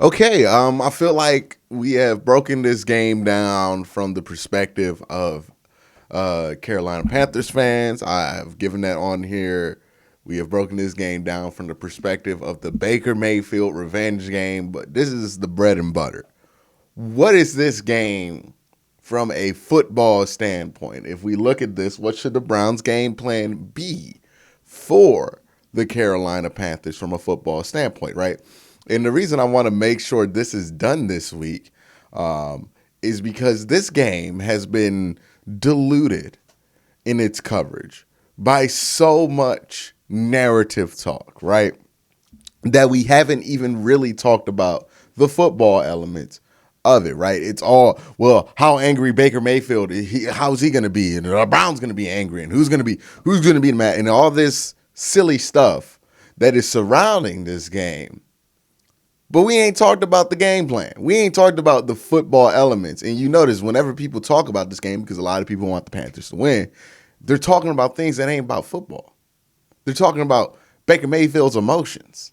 Okay, I feel like we have broken this game down from the perspective of Carolina Panthers fans. I have given that on here. We have broken this game down from the perspective of the Baker Mayfield revenge game, but this is the bread and butter. What is this game from a football standpoint? If we look at this, what should the Browns' game plan be for the Carolina Panthers from a football standpoint, right? And the reason I want to make sure this is done this week is because this game has been diluted in its coverage by so much narrative talk, right? That we haven't even really talked about the football elements of it, right? It's all, well, how angry Baker Mayfield, how's he going to be? And the Browns going to be angry, and who's going to be mad, and all this silly stuff that is surrounding this game. But we ain't talked about the game plan. We ain't talked about the football elements. And you notice whenever people talk about this game, because a lot of people want the Panthers to win, they're talking about things that ain't about football. They're talking about Baker Mayfield's emotions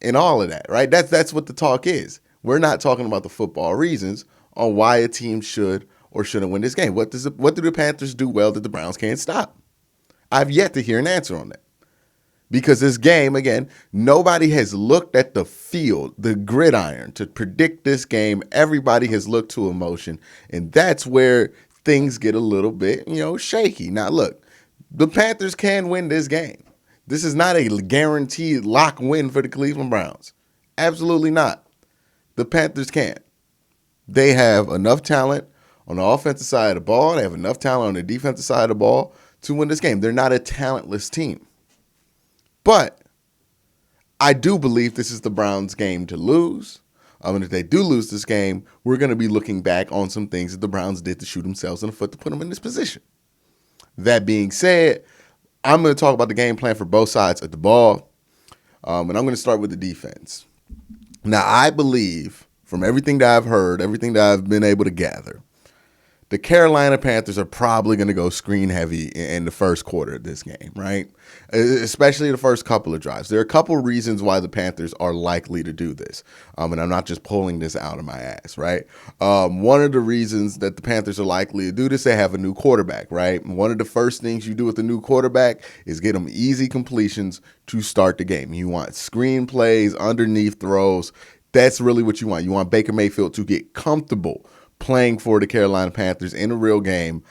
and all of that, right? That's what the talk is. We're not talking about the football reasons on why a team should or shouldn't win this game. What do the Panthers do well that the Browns can't stop? I've yet to hear an answer on that. Because this game, again, nobody has looked at the field, the gridiron, to predict this game. Everybody has looked to emotion, and that's where things get a little bit, shaky. Now, look, the Panthers can win this game. This is not a guaranteed lock win for the Cleveland Browns. Absolutely not. The Panthers can. They have enough talent on the offensive side of the ball. They have enough talent on the defensive side of the ball to win this game. They're not a talentless team. But I do believe this is the Browns' game to lose. And if they do lose this game, we're going to be looking back on some things that the Browns did to shoot themselves in the foot to put them in this position. That being said, I'm going to talk about the game plan for both sides of the ball. And I'm going to start with the defense. Now, I believe, from everything that I've heard, everything that I've been able to gather, the Carolina Panthers are probably going to go screen heavy in the first quarter of this game, right? Especially the first couple of drives. There are a couple of reasons why the Panthers are likely to do this. And I'm not just pulling this out of my ass, right? One of the reasons that the Panthers are likely to do this, they have a new quarterback, right? One of the first things you do with a new quarterback is get them easy completions to start the game. You want screen plays, underneath throws. That's really what you want. You want Baker Mayfield to get comfortable playing for the Carolina Panthers in a real game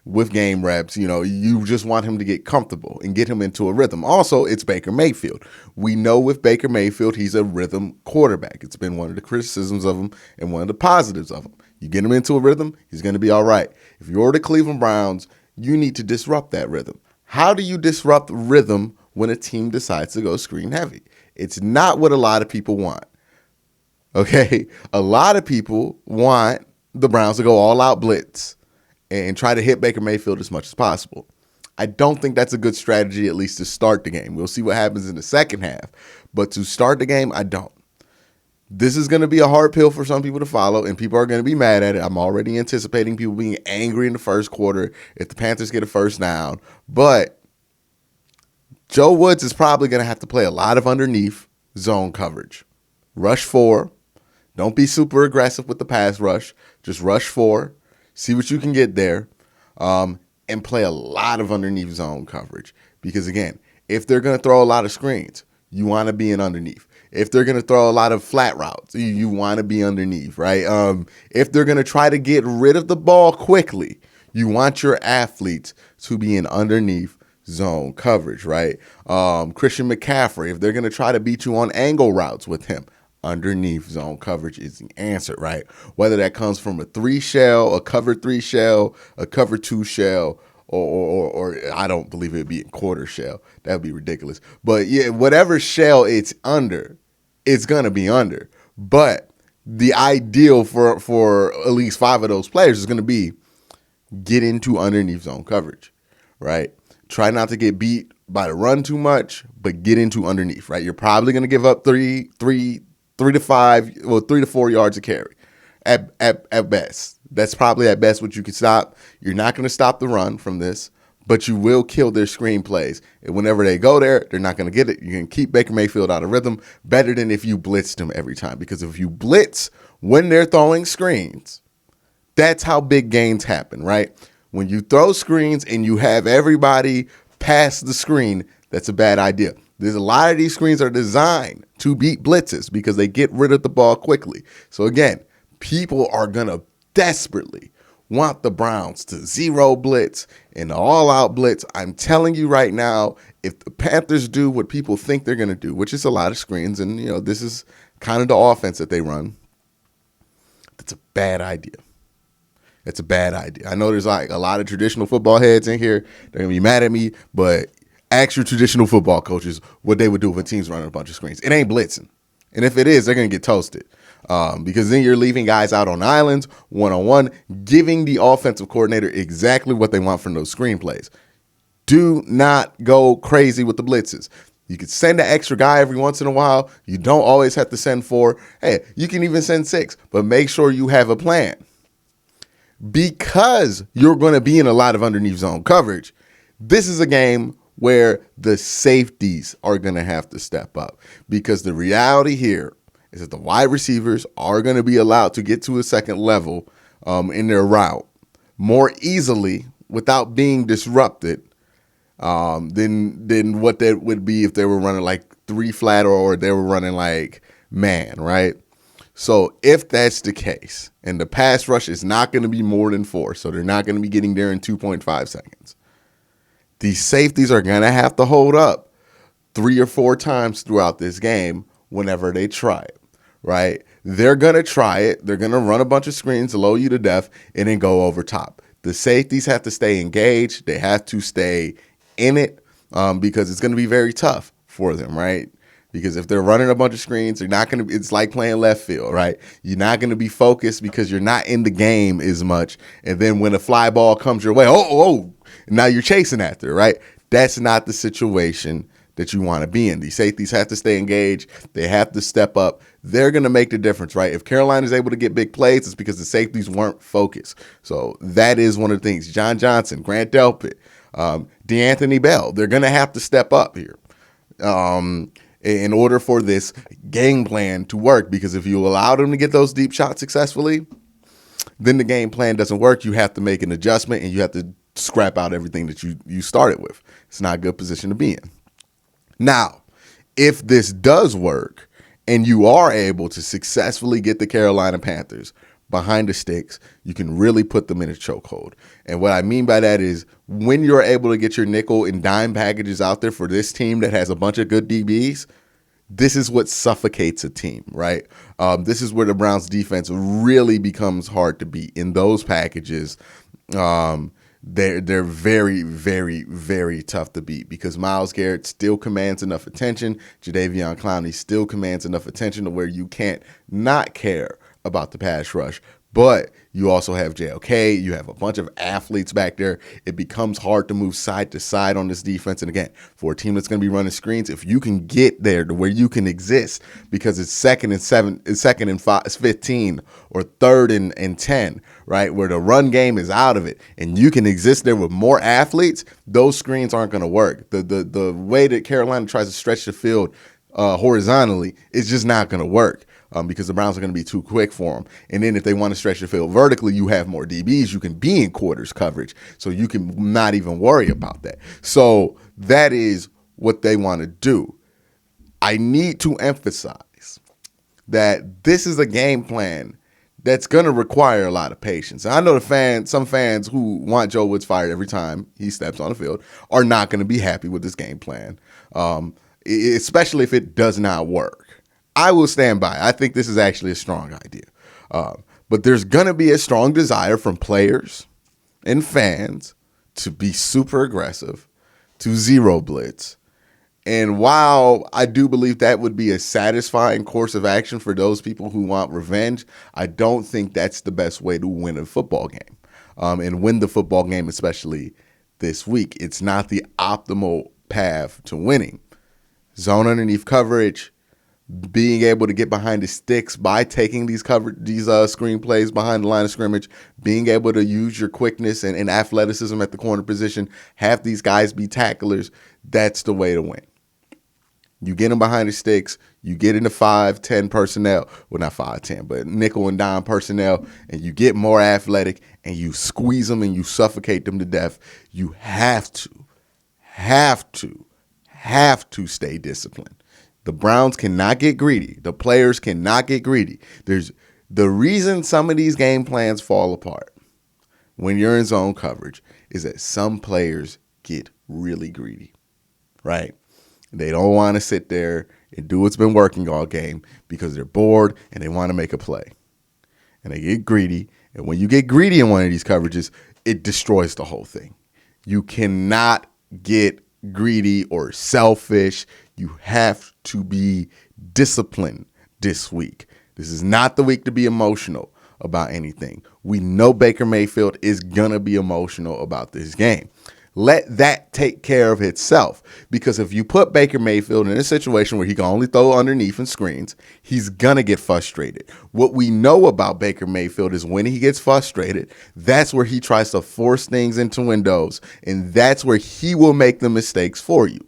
with game reps. You just want him to get comfortable and get him into a rhythm. Also, it's Baker Mayfield. We know with Baker Mayfield, he's a rhythm quarterback. It's been one of the criticisms of him and one of the positives of him. You get him into a rhythm, he's going to be all right. If you're the Cleveland Browns, you need to disrupt that rhythm. How do you disrupt rhythm when a team decides to go screen heavy? It's not what a lot of people want. Okay, a lot of people want the Browns to go all out blitz and try to hit Baker Mayfield as much as possible. I don't think that's a good strategy, at least to start the game. We'll see what happens in the second half. But to start the game, I don't. This is going to be a hard pill for some people to follow, and people are going to be mad at it. I'm already anticipating people being angry in the first quarter if the Panthers get a first down. But Joe Woods is probably going to have to play a lot of underneath zone coverage. Rush 4. Don't be super aggressive with the pass rush. Just rush 4, see what you can get there, and play a lot of underneath zone coverage. Because, again, if they're going to throw a lot of screens, you want to be in underneath. If they're going to throw a lot of flat routes, you want to be underneath, right? If they're going to try to get rid of the ball quickly, you want your athletes to be in underneath zone coverage, right? Christian McCaffrey, if they're going to try to beat you on angle routes with him, underneath zone coverage is the answer, right? Whether that comes from a 3 shell, a cover 3 shell, a cover 2 shell, or I don't believe it'd be a quarter shell. That would be ridiculous. But yeah, whatever shell it's under, it's gonna be under. But the ideal for at least 5 of those players is gonna be get into underneath zone coverage, right? Try not to get beat by the run too much, but get into underneath, right? You're probably gonna give up 3 to 4 yards of carry at best. That's probably at best what you can stop. You're not going to stop the run from this, but you will kill their screenplays. And whenever they go there, they're not going to get it. You can keep Baker Mayfield out of rhythm better than if you blitzed him every time. Because if you blitz when they're throwing screens, that's how big gains happen, right? When you throw screens and you have everybody pass the screen, that's a bad idea. There's a lot of these screens are designed to beat blitzes because they get rid of the ball quickly. So again, people are going to desperately want the Browns to zero blitz and all out blitz. I'm telling you right now, if the Panthers do what people think they're going to do, which is a lot of screens, and this is kind of the offense that they run, that's a bad idea. It's a bad idea. I know there's like a lot of traditional football heads in here. They're going to be mad at me, but ask your traditional football coaches what they would do if a team's running a bunch of screens. It ain't blitzing. And if it is, they're going to get toasted. Because then you're leaving guys out on islands, one-on-one, giving the offensive coordinator exactly what they want from those screenplays. Do not go crazy with the blitzes. You could send an extra guy every once in a while. You don't always have to send 4. Hey, you can even send 6, but make sure you have a plan. Because you're going to be in a lot of underneath zone coverage, this is a game where the safeties are going to have to step up. Because the reality here is that the wide receivers are going to be allowed to get to a second level in their route more easily without being disrupted than what that would be if they were running like 3 flat or they were running like man, right? So if that's the case, and the pass rush is not going to be more than 4, so they're not going to be getting there in 2.5 seconds, these safeties are going to have to hold up 3 or 4 times throughout this game whenever they try it, right? They're going to try it. They're going to run a bunch of screens, low you to death, and then go over top. The safeties have to stay engaged. They have to stay in it because it's going to be very tough for them, right? Because if they're running a bunch of screens, they're not going to. It's like playing left field, right? You're not going to be focused because you're not in the game as much. And then when a fly ball comes your way, now you're chasing after, right? That's not the situation that you want to be in. These safeties have to stay engaged. They have to step up. They're going to make the difference, right? If Carolina is able to get big plays, it's because the safeties weren't focused. So that is one of the things. John Johnson, Grant Delpit, DeAnthony Bell, they're going to have to step up here. In order for this game plan to work, because if you allow them to get those deep shots successfully, then the game plan doesn't work. You have to make an adjustment and you have to scrap out everything that you started with. It's not a good position to be in. Now, if this does work and you are able to successfully get the Carolina Panthers behind the sticks, you can really put them in a chokehold. And what I mean by that is when you're able to get your nickel and dime packages out there for this team that has a bunch of good DBs, this is what suffocates a team, right? This is where the Browns defense really becomes hard to beat. In those packages, they're very, very, very tough to beat because Myles Garrett still commands enough attention. Jadeveon Clowney still commands enough attention to where you can't not care about the pass rush. But you also have JOK. You have a bunch of athletes back there. It becomes hard to move side to side on this defense. And again, for a team that's going to be running screens, if you can get there to where you can exist, because it's second and 15 or third and 10, right, where the run game is out of it, and you can exist there with more athletes, those screens aren't going to work. The way that Carolina tries to stretch the field horizontally is just not going to work. Because the Browns are going to be too quick for them. And then if they want to stretch the field vertically, you have more DBs. You can be in quarters coverage, so you can not even worry about that. So that is what they want to do. I need to emphasize that this is a game plan that's going to require a lot of patience. And I know some fans who want Joe Woods fired every time he steps on the field are not going to be happy with this game plan, especially if it does not work. I will stand by. I think this is actually a strong idea. But there's going to be a strong desire from players and fans to be super aggressive, to zero blitz. And while I do believe that would be a satisfying course of action for those people who want revenge, I don't think that's the best way to win a football game. And win the football game, especially this week. It's not the optimal path to winning. Zone underneath coverage, being able to get behind the sticks by taking these screen plays behind the line of scrimmage, being able to use your quickness and athleticism at the corner position, have these guys be tacklers, that's the way to win. You get them behind the sticks, you get into 5-10 personnel, well, not 5-10, but nickel and dime personnel, and you get more athletic, and you squeeze them and you suffocate them to death. You have to stay disciplined. The Browns cannot get greedy. The players cannot get greedy. There's the reason some of these game plans fall apart when you're in zone coverage is that some players get really greedy, right? They don't want to sit there and do what's been working all game because they're bored and they want to make a play. And they get greedy. And when you get greedy in one of these coverages, it destroys the whole thing. You cannot get greedy or selfish. You have to be disciplined this week. This is not the week to be emotional about anything. We know Baker Mayfield is going to be emotional about this game. Let that take care of itself, because if you put Baker Mayfield in a situation where he can only throw underneath and screens, he's going to get frustrated. What we know about Baker Mayfield is when he gets frustrated, that's where he tries to force things into windows, and that's where he will make the mistakes for you.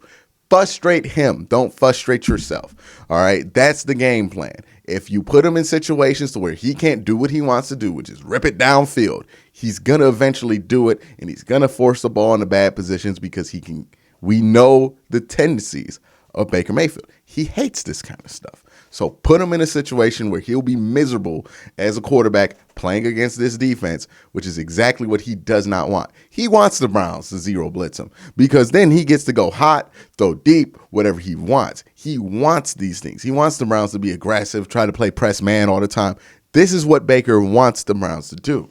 Frustrate him. Don't frustrate yourself. All right. That's the game plan. If you put him in situations to where he can't do what he wants to do, which is rip it downfield, he's going to eventually do it, and he's going to force the ball into bad positions because he can. We know the tendencies of Baker Mayfield. He hates this kind of stuff. So put him in a situation where he'll be miserable as a quarterback playing against this defense, which is exactly what he does not want. He wants the Browns to zero blitz him because then he gets to go hot, throw deep, whatever he wants. He wants these things. He wants the Browns to be aggressive, try to play press man all the time. This is what Baker wants the Browns to do.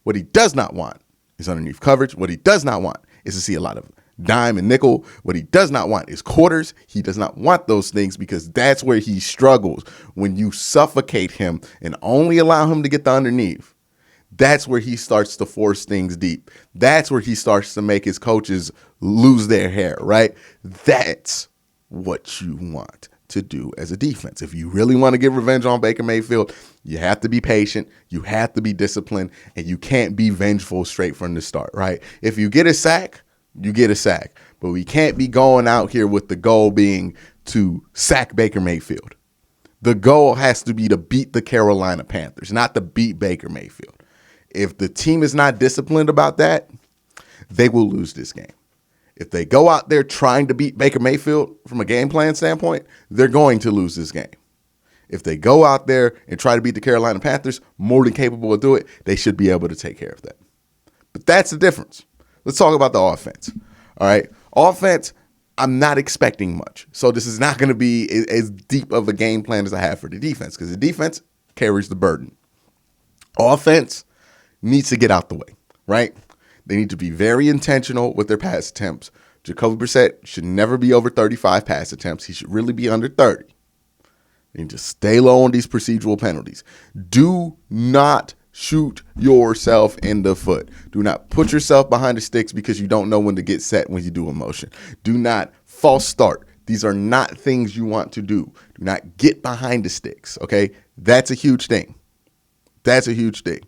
What he does not want is underneath coverage. What he does not want is to see a lot of dime and nickel. What he does not want is quarters. He does not want those things because that's where he struggles. When you suffocate him and only allow him to get the underneath, that's where he starts to force things deep. That's where he starts to make his coaches lose their hair, right? That's what you want to do as a defense. If you really want to get revenge on Baker Mayfield, you have to be patient, you have to be disciplined, and you can't be vengeful straight from the start, right? If you get a sack, you get a sack. But we can't be going out here with the goal being to sack Baker Mayfield. The goal has to be to beat the Carolina Panthers, not to beat Baker Mayfield. If the team is not disciplined about that, they will lose this game. If they go out there trying to beat Baker Mayfield from a game plan standpoint, they're going to lose this game. If they go out there and try to beat the Carolina Panthers, more than capable of doing it, they should be able to take care of that. But that's the difference. Let's talk about the offense. All right. Offense, I'm not expecting much. So this is not going to be as deep of a game plan as I have for the defense because the defense carries the burden. Offense needs to get out the way, right? They need to be very intentional with their pass attempts. Jacoby Brissett should never be over 35 pass attempts. He should really be under 30. They need to stay low on these procedural penalties. Do not shoot yourself in the foot. Do not put yourself behind the sticks because you don't know when to get set when you do a motion. Do not false start. These are not things you want to do. Do not get behind the sticks, okay? That's a huge thing. That's a huge thing.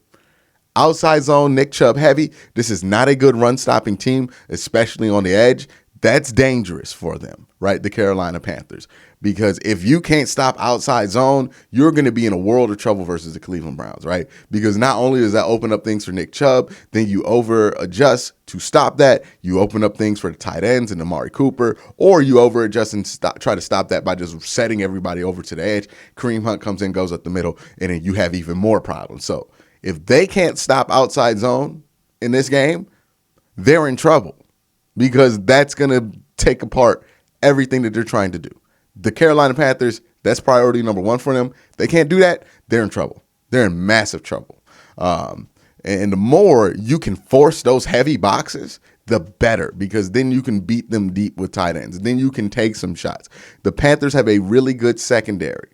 Outside zone, Nick Chubb heavy. This is not a good run-stopping team, especially on the edge. That's dangerous for them, right? The Carolina Panthers. Because if you can't stop outside zone, you're going to be in a world of trouble versus the Cleveland Browns, right? Because not only does that open up things for Nick Chubb, then you over-adjust to stop that. You open up things for the tight ends and Amari Cooper, or you over-adjust and try to stop that by just setting everybody over to the edge. Kareem Hunt comes in, goes up the middle, and then you have even more problems. So if they can't stop outside zone in this game, they're in trouble because that's going to take apart everything that they're trying to do. The Carolina Panthers, that's priority number one for them. They can't do that, they're in trouble. They're in massive trouble. And the more you can force those heavy boxes, the better, because then you can beat them deep with tight ends. Then you can take some shots. The Panthers have a really good secondary.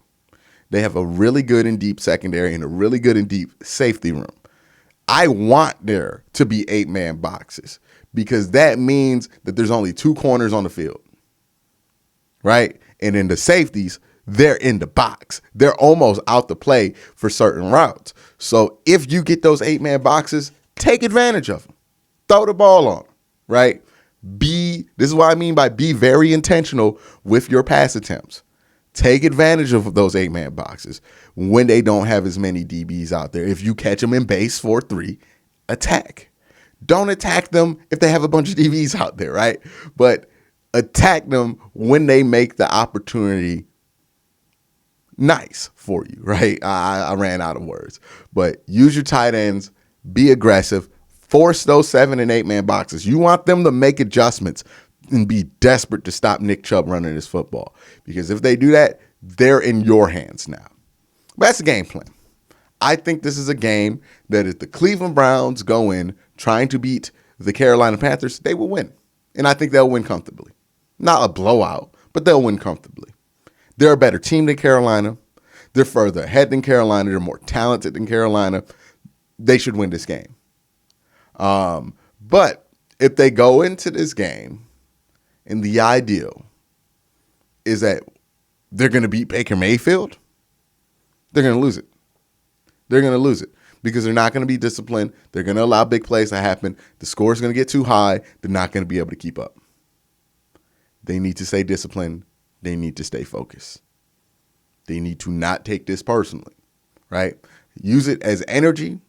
They have a really good and deep secondary and a really good and deep safety room. I want there to be 8-man boxes because that means that there's only 2 corners on the field, right? And in the safeties, they're in the box. They're almost out the play for certain routes. So if you get those 8-man boxes, take advantage of them. Throw the ball on them, right? This is what I mean by be very intentional with your pass attempts. Take advantage of those 8-man boxes when they don't have as many DBs out there. If you catch them in base 4-3, attack. Don't attack them if they have a bunch of DBs out there, right? But attack them when they make the opportunity nice for you, right? I ran out of words. But use your tight ends, be aggressive, force those 7 and 8-man boxes. You want them to make adjustments and be desperate to stop Nick Chubb running his football. Because if they do that, they're in your hands now. But that's the game plan. I think this is a game that if the Cleveland Browns go in trying to beat the Carolina Panthers, they will win. And I think they'll win comfortably. Not a blowout, but they'll win comfortably. They're a better team than Carolina. They're further ahead than Carolina. They're more talented than Carolina. They should win this game. But if they go into this game and the ideal is that they're going to beat Baker Mayfield, they're going to lose it. They're going to lose it because they're not going to be disciplined. They're going to allow big plays to happen. The score is going to get too high. They're not going to be able to keep up. They need to stay disciplined. They need to stay focused. They need to not take this personally, right? Use it as energy,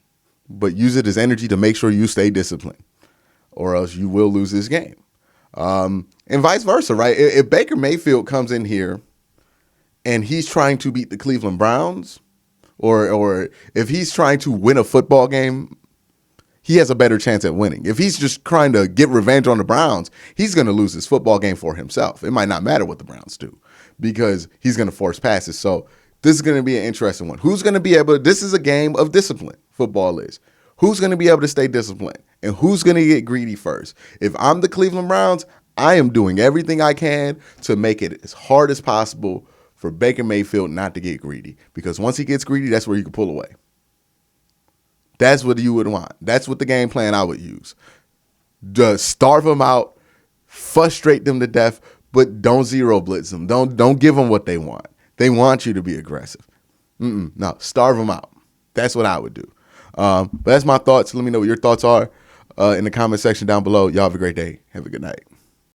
but use it as energy to make sure you stay disciplined, or else you will lose this game. And vice versa, right? If Baker Mayfield comes in here and he's trying to beat the Cleveland Browns, or if he's trying to win a football game, he has a better chance at winning. If he's just trying to get revenge on the Browns, he's going to lose his football game for himself. It might not matter what the Browns do because he's going to force passes. So this is going to be an interesting one. Who's going to be able to, this is a game of discipline, football is. Who's going to be able to stay disciplined and who's going to get greedy first? If I'm the Cleveland Browns, I am doing everything I can to make it as hard as possible for Baker Mayfield not to get greedy, because once he gets greedy, that's where you can pull away. That's what you would want. That's what the game plan I would use. Just starve them out, frustrate them to death, but don't zero blitz them. Don't give them what they want. They want you to be aggressive. No, starve them out. That's what I would do. But that's my thoughts. Let me know what your thoughts are in the comment section down below. Y'all have a great day. Have a good night.